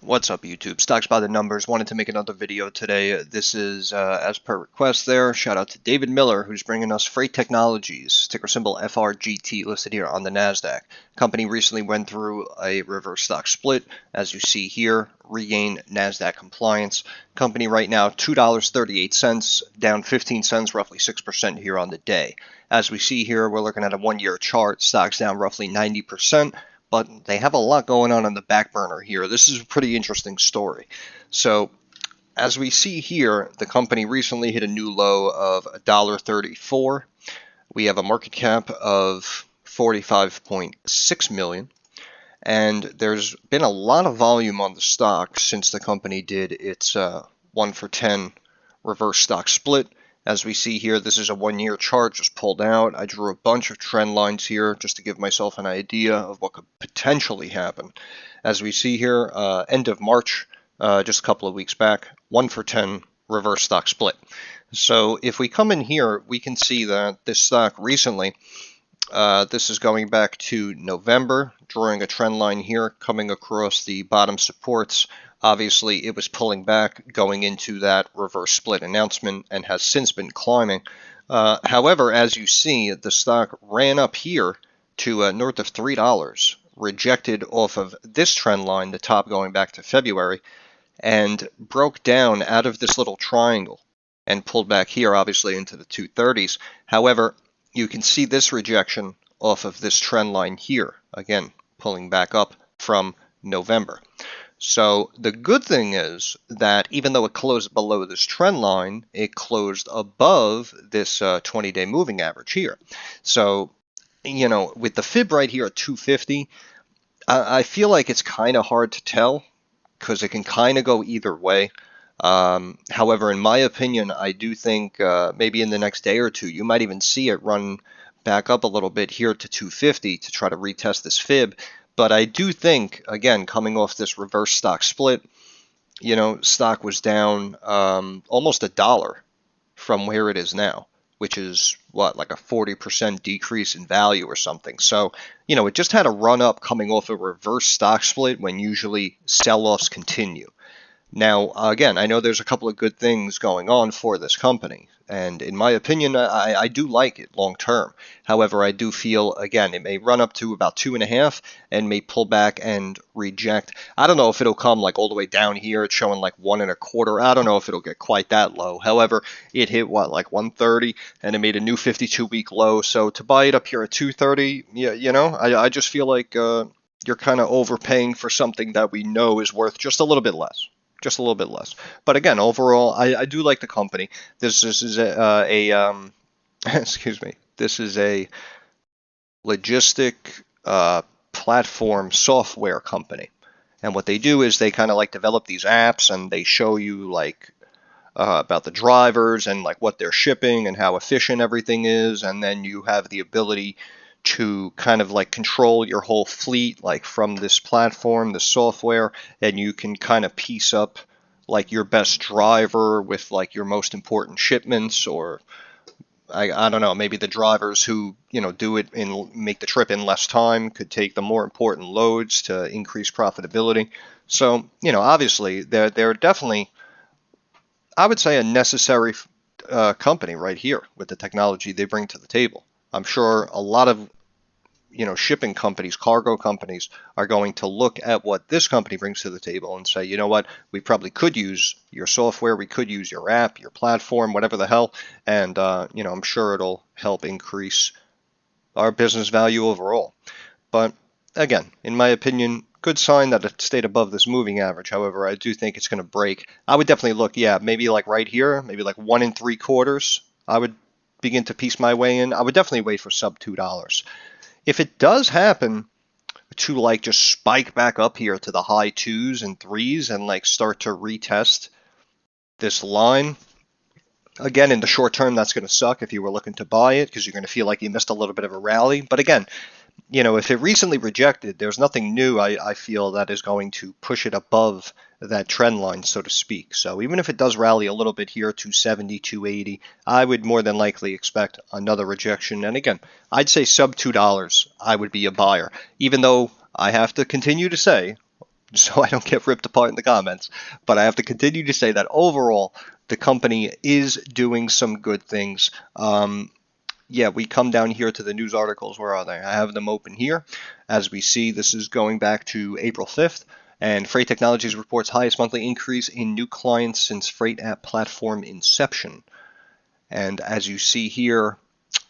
What's up, YouTube? Stocks by the numbers. Wanted to make another video today. This is, as per request there, shout out to David Miller, who's bringing us Freight Technologies, ticker symbol FRGT, listed here on the NASDAQ. Company recently went through a reverse stock split, as you see here, regained NASDAQ compliance. Company right now, $2.38, down 15 cents, roughly 6% here on the day. As we see here, we're looking at a one-year chart. Stocks down roughly 90%. But they have a lot going on in the back burner here. This is a pretty interesting story. So as we see here, the company recently hit a new low of $1.34. We have a market cap of 45.6 million. And there's been a lot of volume on the stock since the company did its 1 for 10 reverse stock split. As we see here, this is a one-year chart just pulled out. I drew a bunch of trend lines here just to give myself an idea of what could potentially happen. As we see here, end of March, just a couple of weeks back, 1 for 10 reverse stock split. So if we come in here, we can see that this stock recently, this is going back to November, drawing a trend line here, coming across the bottom supports. Obviously, it was pulling back going into that reverse split announcement and has since been climbing. However, as you see, the stock ran up here to north of $3, rejected off of this trend line, the top going back to February, and broke down out of this little triangle and pulled back here, obviously, into the 230s. However, you can see this rejection off of this trend line here, again, pulling back up from November. So the good thing is that even though it closed below this trend line, it closed above this 20-day moving average here. So, you know, with the fib right here at 250, I feel like it's kind of hard to tell because it can kind of go either way. However, in my opinion, I do think maybe in the next day or two, you might even see it run back up a little bit here to 250 to try to retest this fib. But I do think, again, coming off this reverse stock split, you know, stock was down almost $1 from where it is now, which is what, like a 40% decrease in value or something. So, you know, it just had a run up coming off a reverse stock split when usually sell-offs continue. Now, again, I know there's a couple of good things going on for this company, and in my opinion, I do like it long term. However, I do feel, again, it may run up to about 2.5 and may pull back and reject. I don't know if it'll come like all the way down here. It's showing like 1.25. I don't know if it'll get quite that low. However, it hit what, like 130, and it made a new 52-week low. So to buy it up here at 230, yeah, you know, I just feel like you're kind of overpaying for something that we know is worth just a little bit less. Just a little bit less. But again, overall, I do like the company. This is excuse me. This is a logistic platform software company. And what they do is they kind of like develop these apps and they show you like about the drivers and like what they're shipping and how efficient everything is. And then you have the ability to kind of like control your whole fleet like from this platform, the software, and you can kind of piece up like your best driver with like your most important shipments, or I don't know, maybe the drivers who, you know, do it and make the trip in less time could take the more important loads to increase profitability. So, you know, obviously they're definitely, I would say, a necessary company right here with the technology they bring to the table. I'm sure a lot of, you know, shipping companies, cargo companies are going to look at what this company brings to the table and say, you know what, we probably could use your software, we could use your app, your platform, whatever the hell, and you know, I'm sure it'll help increase our business value overall. But again, in my opinion, good sign that it stayed above this moving average. However, I do think it's going to break. I would definitely look, yeah, maybe like right here, maybe like 1 3/4. I would begin to piece my way in. I would definitely wait for sub $2. If it does happen to like just spike back up here to the high 2s and 3s and like start to retest this line, again, in the short term, that's going to suck if you were looking to buy it because you're going to feel like you missed a little bit of a rally. But again, you know, if it recently rejected, there's nothing new, I feel, that is going to push it above that trend line, so to speak. So even if it does rally a little bit here, 270, 280, I would more than likely expect another rejection. And again, I'd say sub $2, I would be a buyer, even though I have to continue to say so I don't get ripped apart in the comments. But I have to continue to say that overall, the company is doing some good things. Yeah, we come down here to the news articles. Where are they? I have them open here. As we see, this is going back to April 5th. And Freight Technologies reports highest monthly increase in new clients since Freight app platform inception. And as you see here,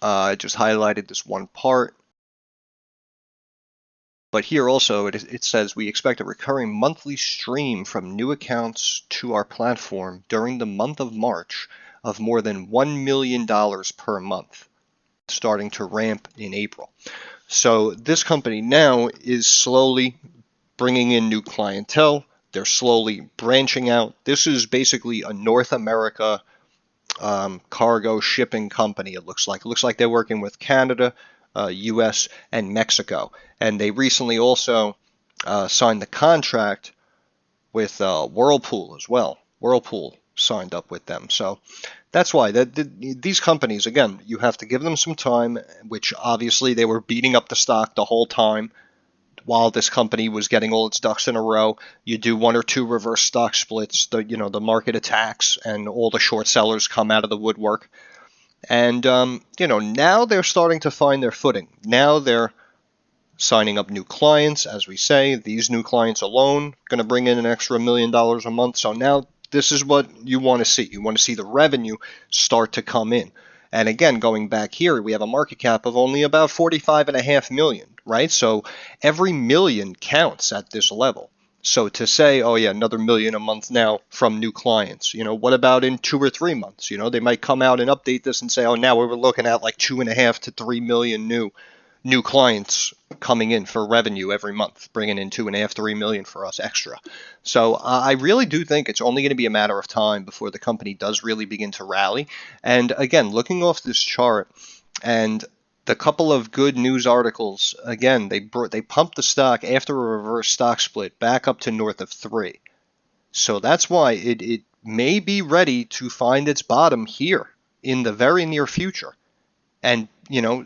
I just highlighted this one part. But here also it says we expect a recurring monthly stream from new accounts to our platform during the month of March of more than $1 million per month, starting to ramp in April. So this company now is slowly bringing in new clientele. They're slowly branching out. This is basically a North America cargo shipping company, it looks like. It looks like they're working with Canada, US, and Mexico. And they recently also signed the contract with Whirlpool as well. Whirlpool signed up with them. So that's why these companies, again, you have to give them some time, which obviously they were beating up the stock the whole time while this company was getting all its ducks in a row. You do one or two reverse stock splits, the market attacks, and all the short sellers come out of the woodwork. And now they're starting to find their footing. Now they're signing up new clients, as we say. These new clients alone going to bring in an extra $1 million a month. So now this is what you want to see. You want to see the revenue start to come in. And again, going back here, we have a market cap of only about 45.5 million, right? So every million counts at this level. So to say, oh yeah, another million a month now from new clients, what about in 2 or 3 months? They might come out and update this and say, oh, now we're looking at like 2.5 to 3 million new clients coming in for revenue every month, bringing in 2.5, 3 million for us extra. So I really do think it's only going to be a matter of time before the company does really begin to rally. And again, looking off this chart and the couple of good news articles, again, they pumped the stock after a reverse stock split back up to north of 3. So that's why it may be ready to find its bottom here in the very near future, and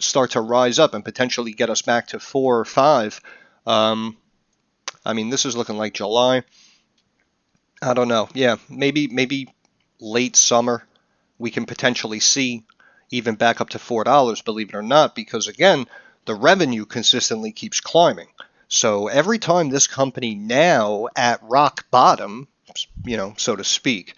start to rise up and potentially get us back to 4 or 5. This is looking like July. I don't know. Yeah, maybe late summer we can potentially see even back up to $4, believe it or not, because again, the revenue consistently keeps climbing. So every time this company now at rock bottom, so to speak,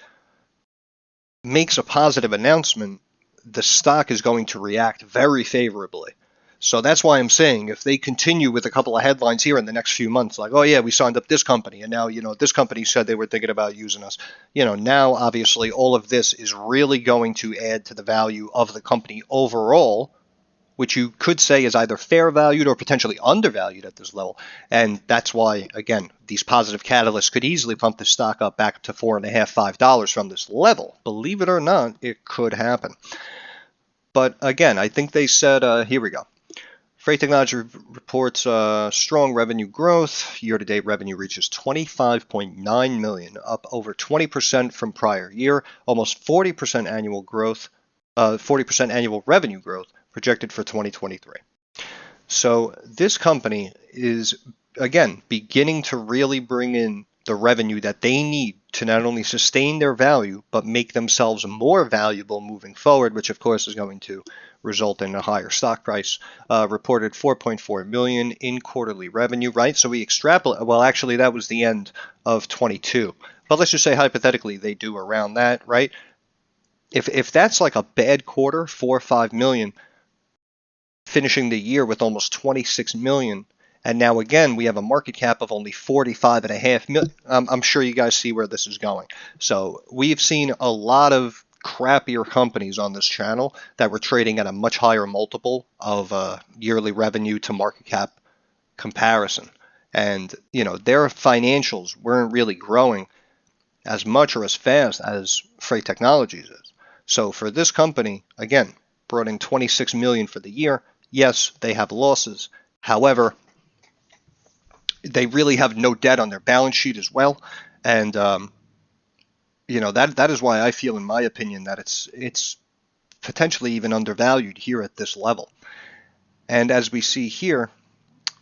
makes a positive announcement, the stock is going to react very favorably. So that's why I'm saying if they continue with a couple of headlines here in the next few months, like, oh yeah, we signed up this company, and now, this company said they were thinking about using us. Now obviously all of this is really going to add to the value of the company overall, which you could say is either fair valued or potentially undervalued at this level. And that's why, again, these positive catalysts could easily pump the stock up back to $4.50, $5 from this level. Believe it or not, it could happen. But again, I think they said, here we go. Freight Technology reports strong revenue growth. Year-to-date revenue reaches $25.9 million, up over 20% from prior year, almost 40% annual growth, 40% annual revenue growth projected for 2023. So this company is, again, beginning to really bring in the revenue that they need to not only sustain their value, but make themselves more valuable moving forward, which of course is going to result in a higher stock price. Reported 4.4 million in quarterly revenue, right? So we extrapolate, well, actually that was the end of 22, but let's just say hypothetically they do around that, right? If that's like a bad quarter, 4 or 5 million, finishing the year with almost 26 million. And now again, we have a market cap of only 45.5 million. I'm sure you guys see where this is going. So we've seen a lot of crappier companies on this channel that were trading at a much higher multiple of yearly revenue to market cap comparison. And, their financials weren't really growing as much or as fast as Freight Technologies is. So for this company, again, brought in 26 million for the year. Yes, they have losses. However, they really have no debt on their balance sheet as well. And, that is why I feel, in my opinion, that it's potentially even undervalued here at this level. And as we see here,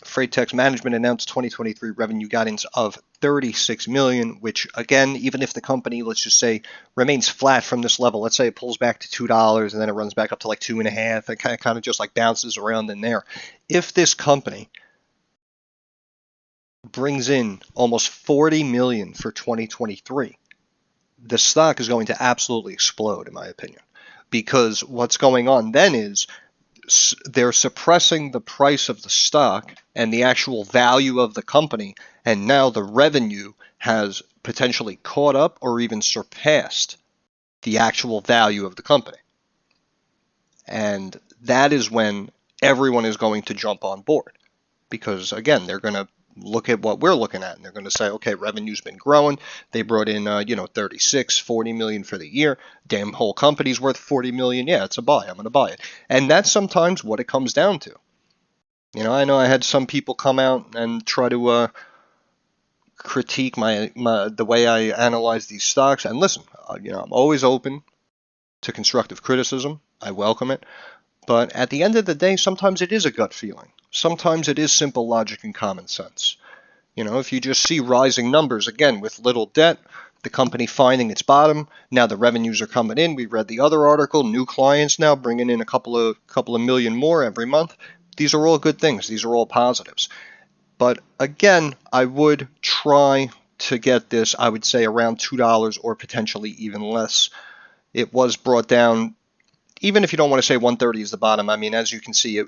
Freight management announced 2023 revenue guidance of 36 million, which again, even if the company, let's just say, remains flat from this level, let's say it pulls back to $2 and then it runs back up to like 2.5, and kind of just like bounces around in there. If this company brings in almost 40 million for 2023, the stock is going to absolutely explode, in my opinion, because what's going on then is they're suppressing the price of the stock and the actual value of the company, and now the revenue has potentially caught up or even surpassed the actual value of the company. And that is when everyone is going to jump on board, because again, they're going to look at what we're looking at and they're going to say, okay, revenue's been growing. They brought in 36, 40 million for the year. Damn, whole company's worth 40 million. Yeah, it's a buy. I'm going to buy it. And that's sometimes what it comes down to. I know I had some people come out and try to critique the way I analyze these stocks. And listen, I'm always open to constructive criticism. I welcome it. But at the end of the day, sometimes it is a gut feeling. Sometimes it is simple logic and common sense. If you just see rising numbers, again, with little debt, the company finding its bottom, now the revenues are coming in. We read the other article, new clients now bringing in a couple of million more every month. These are all good things. These are all positives. But again, I would try to get this, I would say, around $2 or potentially even less. It was brought down. Even if you don't want to say 130 is the bottom, I mean, as you can see,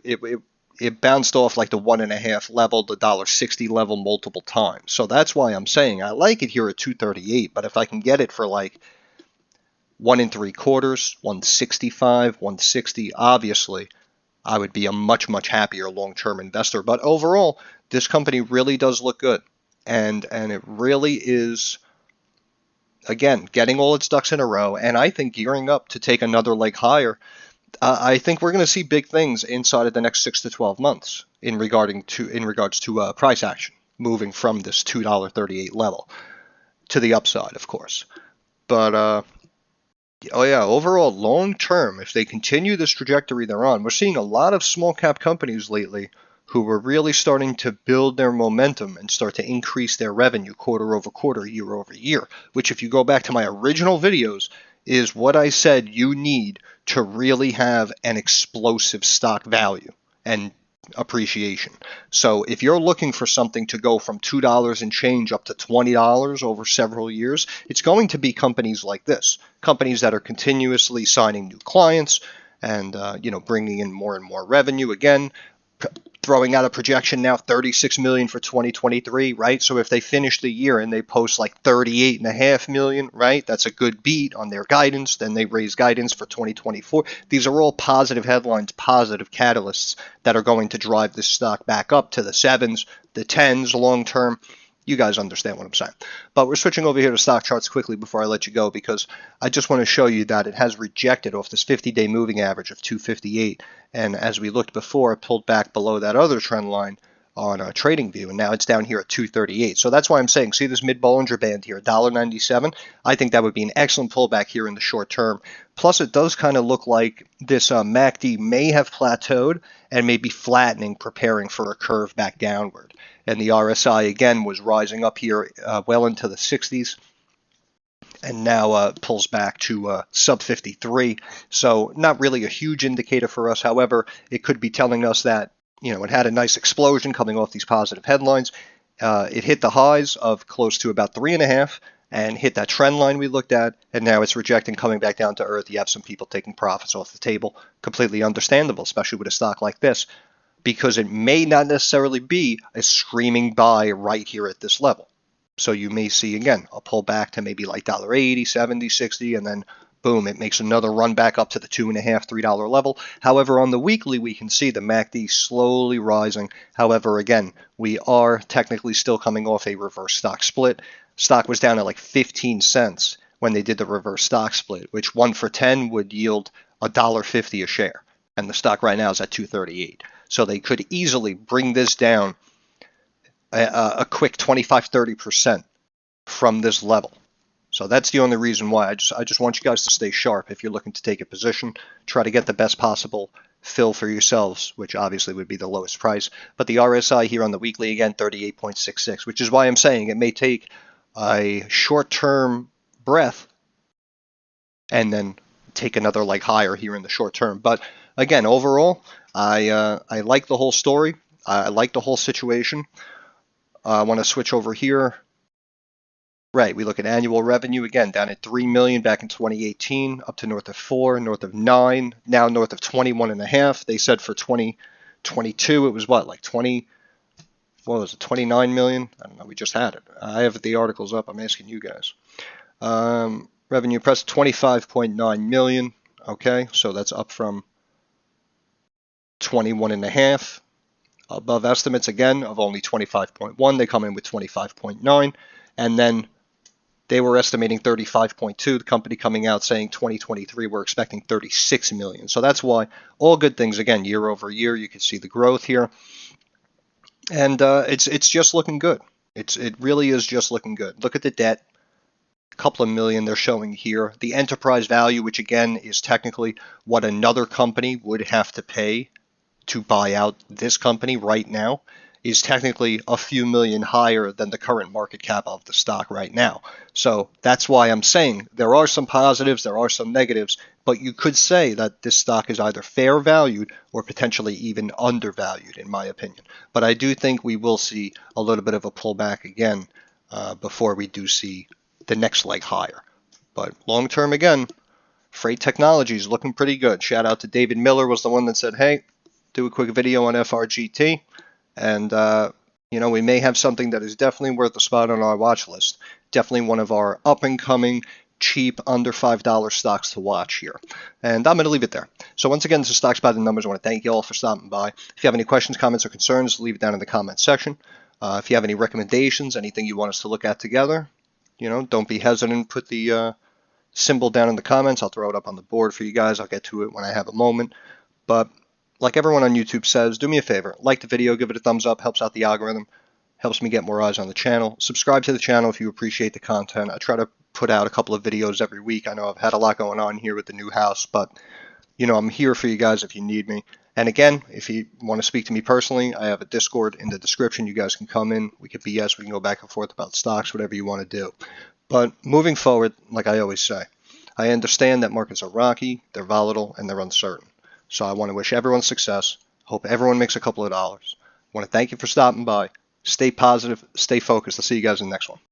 it bounced off like the 1.5 level, the $1.60 level multiple times. So that's why I'm saying I like it here at 238. But if I can get it for like 1 3/4, 165, 160, obviously, I would be a much, much happier long-term investor. But overall, this company really does look good. And it really is, again, getting all its ducks in a row, and I think gearing up to take another leg higher. I think we're going to see big things inside of the next 6 to 12 months in regards to price action, moving from this $2.38 level to the upside, of course. But overall, long term, if they continue this trajectory they're on, we're seeing a lot of small cap companies lately who are really starting to build their momentum and start to increase their revenue quarter over quarter, year over year, which, if you go back to my original videos, is what I said you need to really have an explosive stock value and appreciation. So if you're looking for something to go from $2 and change up to $20 over several years, it's going to be companies like this, companies that are continuously signing new clients and bringing in more and more revenue. Again, throwing out a projection now, 36 million for 2023, right? So if they finish the year and they post like 38.5 million, right? That's a good beat on their guidance. Then they raise guidance for 2024. These are all positive headlines, positive catalysts that are going to drive this stock back up to the 7s, the 10s long term. You guys understand what I'm saying. But we're switching over here to stock charts quickly before I let you go, because I just want to show you that it has rejected off this 50-day moving average of 258. And as we looked before, it pulled back below that other trend line on TradingView, and now it's down here at 238. So that's why I'm saying, see this mid-Bollinger Band here, $1.97? I think that would be an excellent pullback here in the short term. Plus, it does kind of look like this MACD may have plateaued and may be flattening, preparing for a curve back downward. And the RSI, again, was rising up here well into the 60s. And now pulls back to sub 53. So not really a huge indicator for us. However, it could be telling us that, it had a nice explosion coming off these positive headlines. It hit the highs of close to about 3.5 and hit that trend line we looked at. And now it's rejecting, coming back down to earth. You have some people taking profits off the table. Completely understandable, especially with a stock like this, because it may not necessarily be a screaming buy right here at this level. So you may see, again, a pullback to maybe like $1.80, $1.70, $1.60, and then boom, it makes another run back up to the $2.5, $3 level. However, on the weekly, we can see the MACD slowly rising. However, again, we are technically still coming off a reverse stock split. Stock was down at like 15 cents when they did the reverse stock split, which 1 for 10 would yield $1.50 a share. And the stock right now is at 238. So they could easily bring this down a quick 25-30% from this level. So that's the only reason why. I just want you guys to stay sharp if you're looking to take a position. Try to get the best possible fill for yourselves, which obviously would be the lowest price. But the RSI here on the weekly, again, 38.66, which is why I'm saying it may take a short-term breath and then take another leg higher here in the short term. But again, overall, I like the whole story. I like the whole situation. I want to switch over here. Right, we look at annual revenue again, down at 3 million back in 2018, up to north of 4, north of 9, now north of 21.5. They said for 2022 it was what, like 20, what was it, 29 million? I don't know, we just had it. I have the articles up, I'm asking you guys. Revenue press 25.9 million. Okay, so that's up from 21.5. Above estimates again of only 25.1. They come in with 25.9, and then they were estimating 35.2. The company coming out saying 2023 we're expecting 36 million. So that's why all good things again year over year. You can see the growth here, and it's just looking good. It really is just looking good. Look at the debt. Couple of million they're showing here. The enterprise value, which again is technically what another company would have to pay to buy out this company right now, is technically a few million higher than the current market cap of the stock right now. So that's why I'm saying there are some positives, there are some negatives, but you could say that this stock is either fair valued or potentially even undervalued, in my opinion. But I do think we will see a little bit of a pullback again before we do see the next leg higher. But long term, again, freight technology is looking pretty good. Shout out to David Miller, was the one that said, hey, do a quick video on FRGT. And, we may have something that is definitely worth a spot on our watch list. Definitely one of our up and coming, cheap, under $5 stocks to watch here. And I'm going to leave it there. So once again, this is Stocks by the Numbers. I want to thank you all for stopping by. If you have any questions, comments, or concerns, leave it down in the comments section. If you have any recommendations, anything you want us to look at together, don't be hesitant. Put the symbol down in the comments. I'll throw it up on the board for you guys. I'll get to it when I have a moment. But like everyone on YouTube says, do me a favor. Like the video, give it a thumbs up. Helps out the algorithm. Helps me get more eyes on the channel. Subscribe to the channel if you appreciate the content. I try to put out a couple of videos every week. I know I've had a lot going on here with the new house, but I'm here for you guys if you need me. And again, if you want to speak to me personally, I have a Discord in the description. You guys can come in. We can BS. We can go back and forth about stocks, whatever you want to do. But moving forward, like I always say, I understand that markets are rocky, they're volatile, and they're uncertain. So I want to wish everyone success. Hope everyone makes a couple of dollars. I want to thank you for stopping by. Stay positive, stay focused. I'll see you guys in the next one.